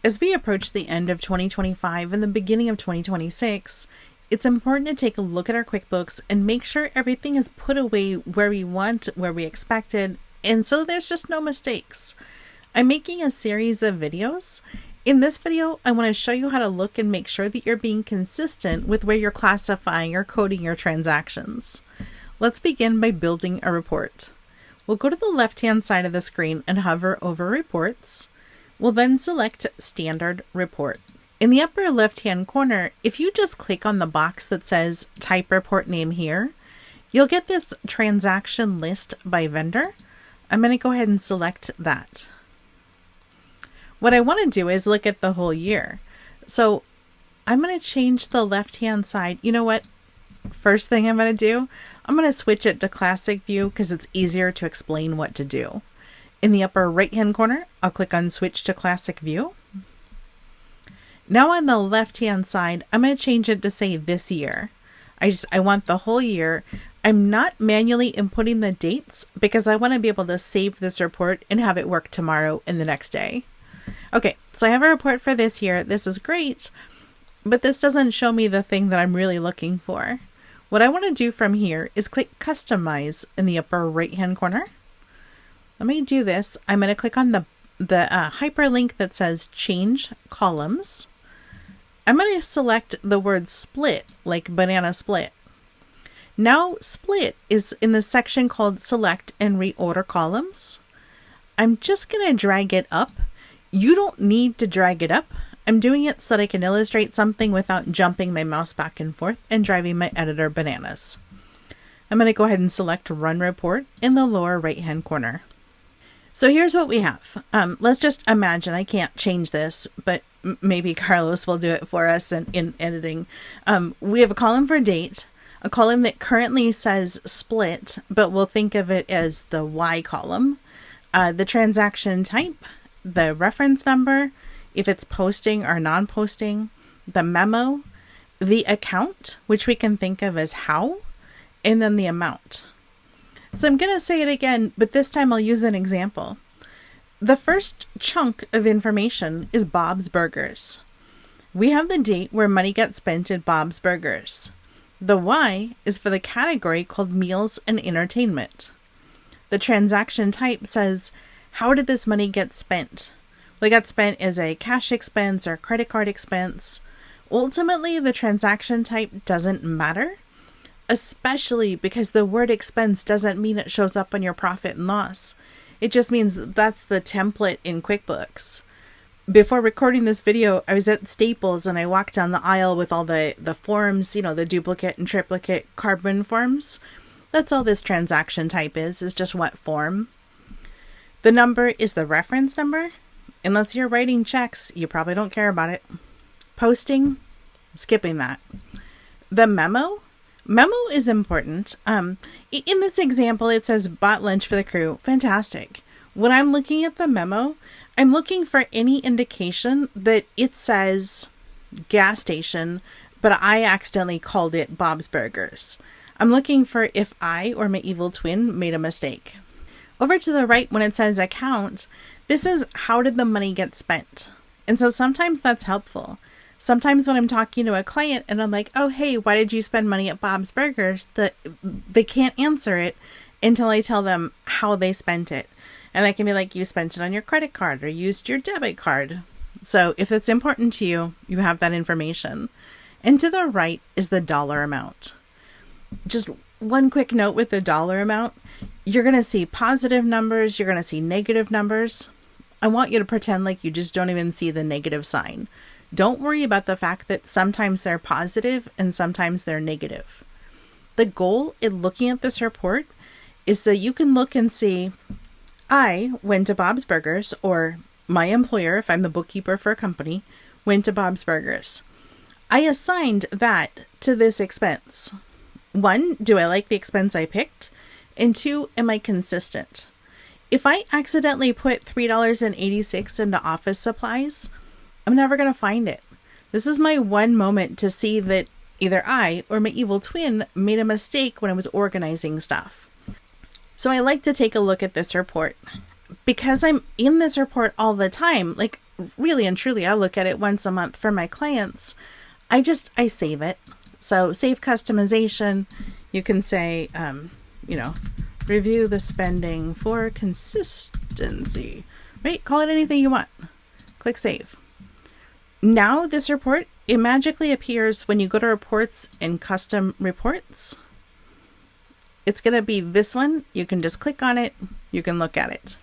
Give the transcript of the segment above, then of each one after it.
As we approach the end of 2025 and the beginning of 2026, it's important to take a look at our QuickBooks and make sure everything is put away where we want, where we expected, and so there's just no mistakes. I'm making a series of videos. In this video, I want to show you how to look and make sure that you're being consistent with where you're classifying or coding your transactions. Let's begin by building a report. We'll go to the left-hand side of the screen and hover over Reports. We'll then select Standard Report. In the upper left-hand corner, if you just click on the box that says Type Report Name here, you'll get this transaction list by vendor. I'm going to go ahead and select that. What I want to do is look at the whole year. So I'm going to change the left-hand side. You know what? First thing I'm going to do, I'm going to switch it to Classic View because it's easier to explain what to do. In the upper right-hand corner, I'll click on Switch to Classic View. Now on the left-hand side, I'm going to change it to say this year. I want the whole year. I'm not manually inputting the dates because I want to be able to save this report and have it work tomorrow and the next day. Okay, so I have a report for this year. This is great, but this doesn't show me the thing that I'm really looking for. What I want to do from here is click Customize in the upper right-hand corner. Let me do this. I'm going to click on the hyperlink that says Change Columns. I'm going to select the word Split, like banana split. Now Split is in the section called Select and Reorder Columns. I'm just going to drag it up. You don't need to drag it up. I'm doing it so that I can illustrate something without jumping my mouse back and forth and driving my editor bananas. I'm going to go ahead and select Run Report in the lower right-hand corner. So here's what we have. Let's just imagine, I can't change this, but maybe Carlos will do it for us in editing. We have a column for date, a column that currently says split, but we'll think of it as the Y column, the transaction type, the reference number, if it's posting or non-posting, the memo, the account, which we can think of as how, and then the amount. So I'm going to say it again, but this time I'll use an example. The first chunk of information is Bob's Burgers. We have the date where money gets spent at Bob's Burgers. The Y is for the category called Meals and Entertainment. The transaction type says, how did this money get spent? Well, it got spent as a cash expense or credit card expense. Ultimately, the transaction type doesn't matter, especially because the word expense doesn't mean it shows up on your profit and loss. It just means that's the template in QuickBooks. Before recording this video, I was at Staples and I walked down the aisle with all the forms, the duplicate and triplicate carbon forms. That's all this transaction type is just what form. The number is the reference number. Unless you're writing checks, you probably don't care about it. Posting, skipping that. The memo is important. In this example, it says bought lunch for the crew. Fantastic. When I'm looking at the memo, I'm looking for any indication that it says gas station, but I accidentally called it Bob's Burgers. I'm looking for if I or my evil twin made a mistake. Over to the right, when it says account, this is how did the money get spent? And so sometimes that's helpful. Sometimes when I'm talking to a client and I'm like, oh, hey, why did you spend money at Bob's Burgers? They can't answer it until I tell them how they spent it. And I can be like, you spent it on your credit card or used your debit card. So if it's important to you, you have that information. And to the right is the dollar amount. Just one quick note with the dollar amount. You're going to see positive numbers. You're going to see negative numbers. I want you to pretend like you just don't even see the negative sign. Don't worry about the fact that sometimes they're positive and sometimes they're negative. The goal in looking at this report is so you can look and see, I went to Bob's Burgers, or my employer, if I'm the bookkeeper for a company, went to Bob's Burgers. I assigned that to this expense. 1, do I like the expense I picked? And 2, am I consistent? If I accidentally put $3.86 into office supplies, I'm never going to find it. This is my one moment to see that either I or my evil twin made a mistake when I was organizing stuff. So I like to take a look at this report. Because I'm in this report all the time, like really and truly, I look at it once a month for my clients. I save it. So save customization, you can say, review the spending for consistency, right? Call it anything you want. Click save. Now this report, it magically appears when you go to reports and custom reports. It's going to be this one. You can just click on it. You can look at it.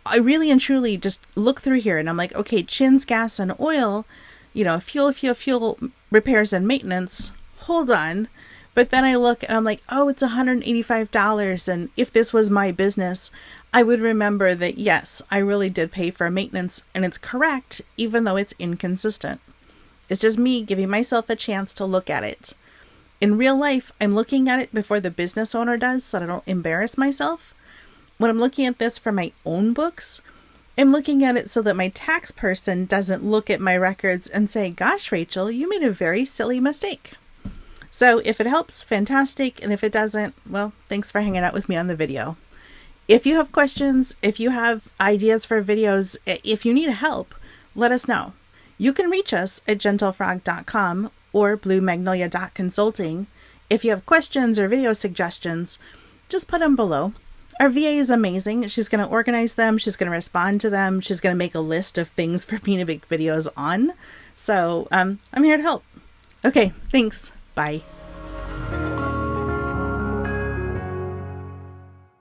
I really and truly just look through here and I'm like, okay, chins, gas, and oil, fuel, repairs and maintenance. Hold on. But then I look and I'm like, oh, it's $185. And if this was my business, I would remember that, yes, I really did pay for maintenance and it's correct, even though it's inconsistent. It's just me giving myself a chance to look at it. In real life, I'm looking at it before the business owner does so that I don't embarrass myself. When I'm looking at this for my own books, I'm looking at it so that my tax person doesn't look at my records and say, gosh, Rachel, you made a very silly mistake. So if it helps, fantastic. And if it doesn't, well, thanks for hanging out with me on the video. If you have questions, if you have ideas for videos, if you need help, let us know. You can reach us at gentlefrog.com or bluemagnolia.consulting. If you have questions or video suggestions, just put them below. Our VA is amazing. She's going to organize them. She's going to respond to them. She's going to make a list of things for me to make videos on. So I'm here to help. Okay, thanks. Bye.